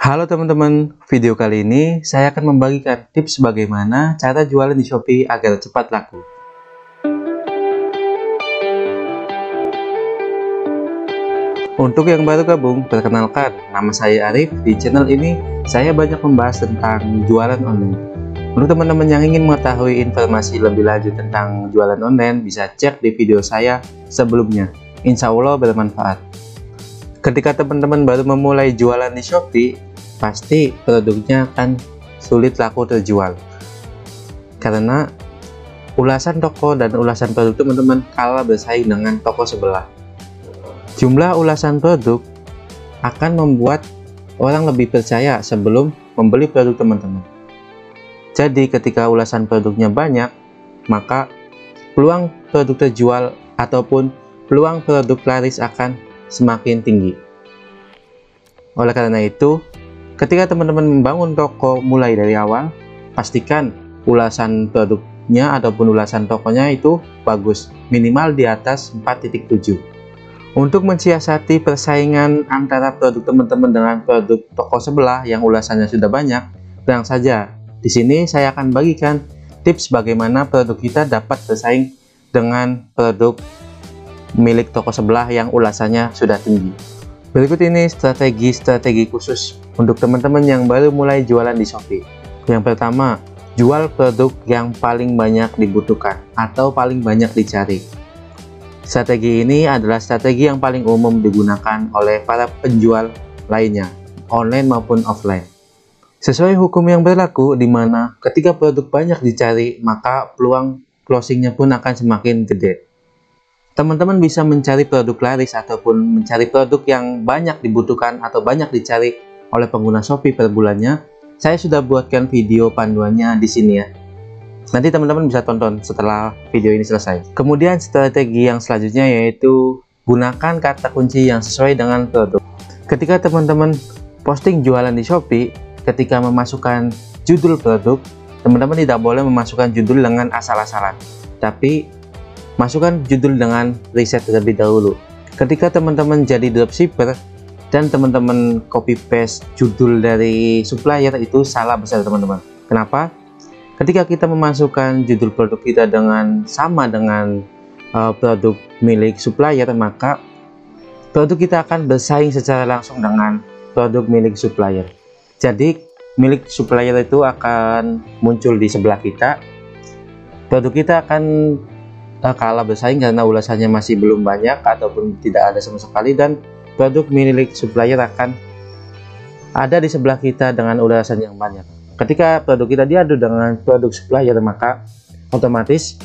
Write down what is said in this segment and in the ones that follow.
Halo teman-teman, video kali ini saya akan membagikan tips bagaimana cara jualan di Shopee agar cepat laku. Untuk yang baru gabung, perkenalkan, nama saya Arif. Di channel ini, saya banyak membahas tentang jualan online. Untuk teman-teman yang ingin mengetahui informasi lebih lanjut tentang jualan online, bisa cek di video saya sebelumnya. Insya Allah bermanfaat. Ketika teman-teman baru memulai jualan di Shopee, pasti produknya akan sulit laku terjual karena ulasan toko dan ulasan produk teman-teman kalah bersaing dengan toko sebelah. Jumlah ulasan produk akan membuat orang lebih percaya sebelum membeli produk teman-teman. Jadi ketika ulasan produknya banyak, maka peluang produk terjual ataupun peluang produk laris akan semakin tinggi. Oleh karena itu, ketika teman-teman membangun toko mulai dari awal, pastikan ulasan produknya ataupun ulasan tokonya itu bagus, minimal di atas 4.7. Untuk mensiasati persaingan antara produk teman-teman dengan produk toko sebelah yang ulasannya sudah banyak, tenang saja. Di sini saya akan bagikan tips bagaimana produk kita dapat bersaing dengan produk milik toko sebelah yang ulasannya sudah tinggi. Berikut ini strategi khusus untuk teman-teman yang baru mulai jualan di Shopee. Yang pertama, jual produk yang paling banyak dibutuhkan atau paling banyak dicari. Strategi ini adalah strategi yang paling umum digunakan oleh para penjual lainnya, online maupun offline. Sesuai hukum yang berlaku, di mana ketika produk banyak dicari, maka peluang closingnya pun akan semakin gede. Teman-teman bisa mencari produk laris ataupun mencari produk yang banyak dibutuhkan atau banyak dicari oleh pengguna Shopee per bulannya. Saya sudah buatkan video panduannya di sini ya. Nanti teman-teman bisa tonton setelah video ini selesai. Kemudian strategi yang selanjutnya yaitu gunakan kata kunci yang sesuai dengan produk. Ketika teman-teman posting jualan di Shopee, ketika memasukkan judul produk, teman-teman tidak boleh memasukkan judul dengan asal-asalan, tapi masukkan judul dengan riset terlebih dahulu. Ketika teman-teman jadi dropshipper dan teman-teman copy paste judul dari supplier, itu salah besar teman-teman. Kenapa? Ketika kita memasukkan judul produk kita sama dengan produk milik supplier, maka produk kita akan bersaing secara langsung dengan produk milik supplier. Jadi milik supplier itu akan muncul di sebelah kita, produk kita akan kalah bersaing karena ulasannya masih belum banyak ataupun tidak ada sama sekali, dan produk milik supplier akan ada di sebelah kita dengan ulasan yang banyak. Ketika produk kita diadu dengan produk supplier, maka otomatis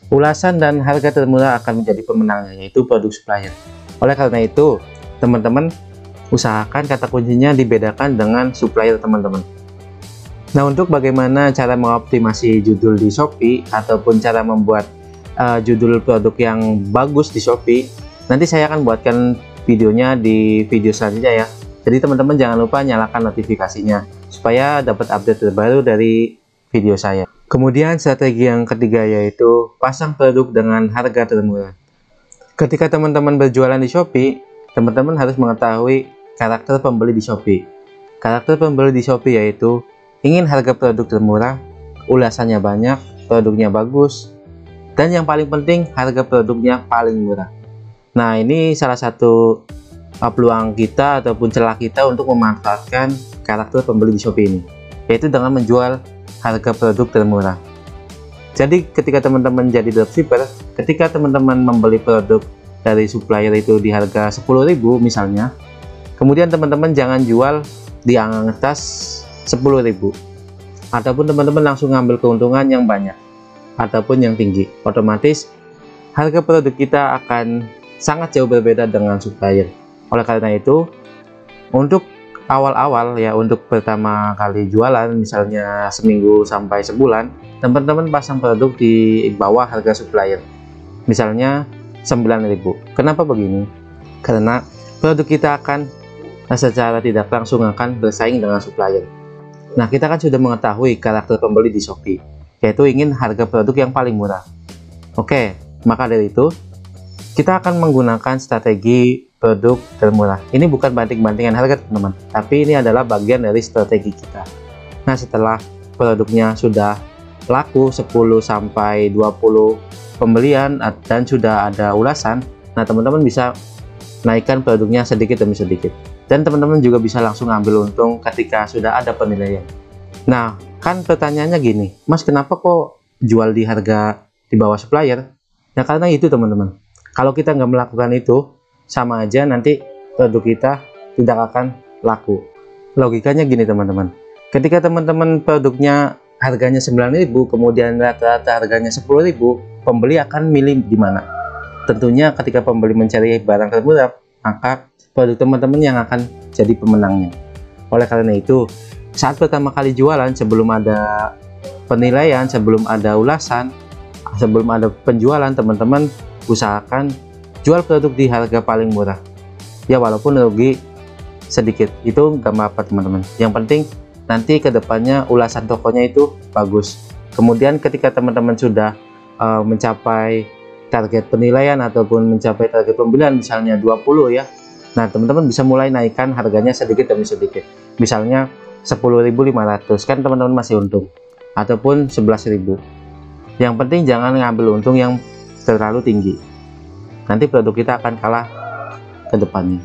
ulasan dan harga termurah akan menjadi pemenangnya, yaitu produk supplier. Oleh karena itu, teman-teman usahakan kata kuncinya dibedakan dengan supplier teman-teman. Nah, untuk bagaimana cara mengoptimasi judul di Shopee ataupun cara membuat judul produk yang bagus di Shopee, nanti saya akan buatkan videonya di video selanjutnya ya. Jadi teman-teman jangan lupa nyalakan notifikasinya supaya dapat update terbaru dari video saya. Kemudian strategi yang ketiga yaitu pasang produk dengan harga termurah. Ketika teman-teman berjualan di Shopee, teman-teman harus mengetahui karakter pembeli di Shopee. Karakter pembeli di Shopee yaitu ingin harga produk termurah, ulasannya banyak, produknya bagus, dan yang paling penting harga produknya paling murah. Nah, ini salah satu peluang kita ataupun celah kita untuk memanfaatkan karakter pembeli di Shopee ini, yaitu dengan menjual harga produk termurah. Jadi ketika teman-teman jadi dropshipper, ketika teman-teman membeli produk dari supplier itu di harga 10.000 misalnya, kemudian teman-teman jangan jual di atas 10.000, ataupun teman-teman langsung ngambil keuntungan yang banyak ataupun yang tinggi. Otomatis harga produk kita akan sangat jauh berbeda dengan supplier. Oleh karena itu, untuk awal-awal ya, untuk pertama kali jualan misalnya seminggu sampai sebulan, teman-teman pasang produk di bawah harga supplier, misalnya 9.000. Kenapa begini? Karena produk kita akan secara tidak langsung akan bersaing dengan supplier. Nah, kita kan sudah mengetahui karakter pembeli di Shopee, yaitu ingin harga produk yang paling murah. Oke, maka dari itu kita akan menggunakan strategi produk termurah. Ini bukan banting-bantingan harga teman-teman, tapi ini adalah bagian dari strategi kita. Nah, setelah produknya sudah laku 10 sampai 20 pembelian dan sudah ada ulasan, nah teman-teman bisa naikkan produknya sedikit demi sedikit. Dan teman-teman juga bisa langsung ambil untung ketika sudah ada penilaian. Nah, kan pertanyaannya gini, Mas, kenapa kok jual di harga di bawah supplier? Ya karena itu teman-teman, kalau kita nggak melakukan itu, sama aja nanti produk kita tidak akan laku. Logikanya gini teman-teman, ketika teman-teman produknya harganya 9.000, kemudian rata-rata harganya 10.000, pembeli akan milih di mana? Tentunya ketika pembeli mencari barang termurah, maka produk teman-teman yang akan jadi pemenangnya. Oleh karena itu, saat pertama kali jualan, sebelum ada penilaian, sebelum ada ulasan, sebelum ada penjualan, teman-teman usahakan jual produk di harga paling murah. Ya walaupun rugi sedikit, itu nggak apa-apa teman-teman. Yang penting nanti kedepannya ulasan tokonya itu bagus. Kemudian ketika teman-teman sudah mencapai target penilaian ataupun mencapai target pembelian, misalnya 20 ya, nah teman-teman bisa mulai naikkan harganya sedikit demi sedikit. Misalnya 10.500, kan teman-teman masih untung, ataupun 11.000. Yang penting jangan ngambil untung yang terlalu tinggi, nanti produk kita akan kalah ke depannya.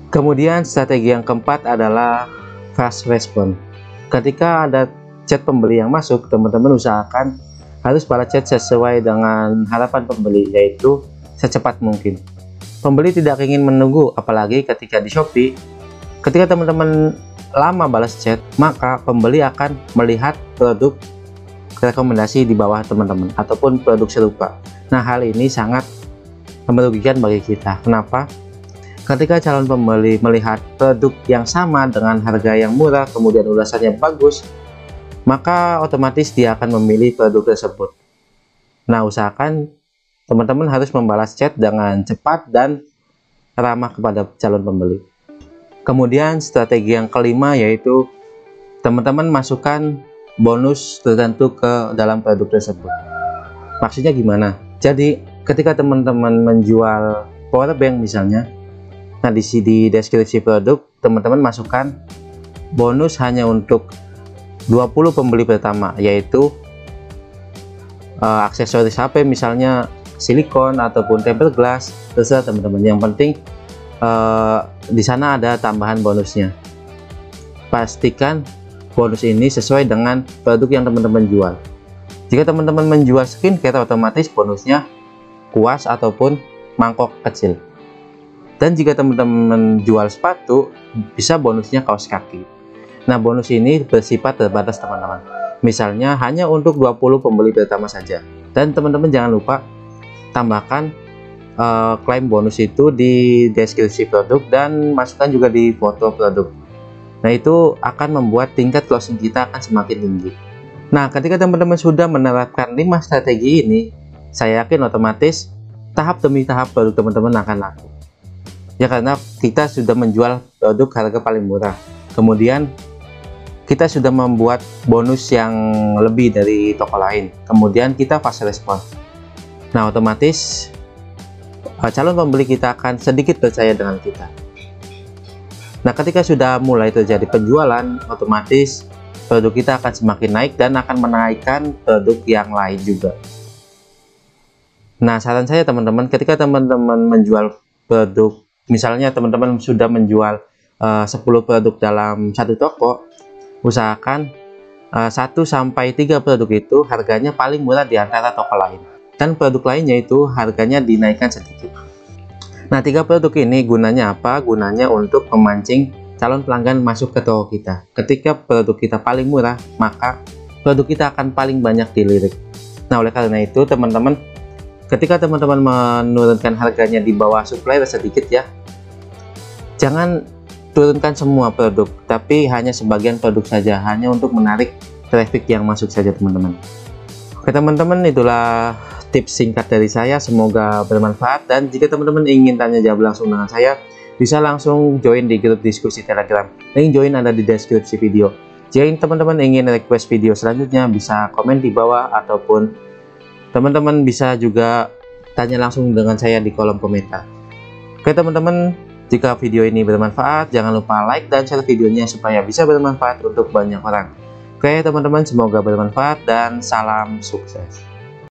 Kemudian strategi yang keempat adalah fast response. Ketika ada chat pembeli yang masuk, teman-teman usahakan harus balas chat sesuai dengan harapan pembeli, yaitu secepat mungkin. Pembeli tidak ingin menunggu, apalagi ketika di Shopee. Ketika teman-teman lama balas chat, maka pembeli akan melihat produk rekomendasi di bawah teman-teman ataupun produk serupa. Nah, hal ini sangat merugikan bagi kita. Kenapa? Ketika calon pembeli melihat produk yang sama dengan harga yang murah, kemudian ulasannya bagus, maka otomatis dia akan memilih produk tersebut. Nah, usahakan teman-teman harus membalas chat dengan cepat dan ramah kepada calon pembeli. Kemudian strategi yang kelima yaitu teman-teman masukkan bonus tertentu ke dalam produk tersebut. Maksudnya gimana? Jadi ketika teman-teman menjual power bank misalnya, nah di deskripsi produk teman-teman masukkan bonus hanya untuk 20 pembeli pertama, yaitu aksesoris HP misalnya silikon ataupun tempered glass, terserah teman-teman. Yang penting di sana ada tambahan bonusnya. Pastikan bonus ini sesuai dengan produk yang teman-teman jual. Jika teman-teman menjual skincare, otomatis bonusnya kuas ataupun mangkok kecil. Dan jika teman-teman jual sepatu, bisa bonusnya kaos kaki. Nah, bonus ini bersifat terbatas teman-teman. Misalnya hanya untuk 20 pembeli pertama saja. Dan teman-teman jangan lupa tambahkan klaim bonus itu di deskripsi produk dan masukkan juga di foto produk. Nah, itu akan membuat tingkat closing kita akan semakin tinggi. Nah, ketika teman-teman sudah menerapkan 5 strategi ini, saya yakin otomatis tahap demi tahap produk teman-teman akan laku. Ya, karena kita sudah menjual produk harga paling murah. Kemudian kita sudah membuat bonus yang lebih dari toko lain. Kemudian kita fast response. Nah, otomatis calon pembeli kita akan sedikit percaya dengan kita. Nah, ketika sudah mulai terjadi penjualan, otomatis produk kita akan semakin naik dan akan menaikkan produk yang lain juga. Nah, saran saya teman-teman, ketika teman-teman menjual produk, misalnya teman-teman sudah menjual 10 produk dalam satu toko, usahakan 1-3 produk itu harganya paling murah di antara toko lain, dan produk lainnya itu harganya dinaikkan sedikit. Nah, 3 produk ini gunanya apa? Gunanya untuk memancing calon pelanggan masuk ke toko kita. Ketika produk kita paling murah, maka produk kita akan paling banyak dilirik. Nah, oleh karena itu teman-teman, ketika teman-teman menurunkan harganya di bawah supplier sedikit ya, jangan turunkan semua produk, tapi hanya sebagian produk saja, hanya untuk menarik traffic yang masuk saja teman-teman. Oke teman-teman, itulah tips singkat dari saya, semoga bermanfaat. Dan jika teman-teman ingin tanya jawab langsung dengan saya, bisa langsung join di grup diskusi Telegram. Link join ada di deskripsi video. Jika teman-teman ingin request video selanjutnya, bisa komen di bawah, ataupun teman-teman bisa juga tanya langsung dengan saya di kolom komentar. Oke teman-teman, jika video ini bermanfaat, jangan lupa like dan share videonya supaya bisa bermanfaat untuk banyak orang. Oke teman-teman, semoga bermanfaat dan salam sukses.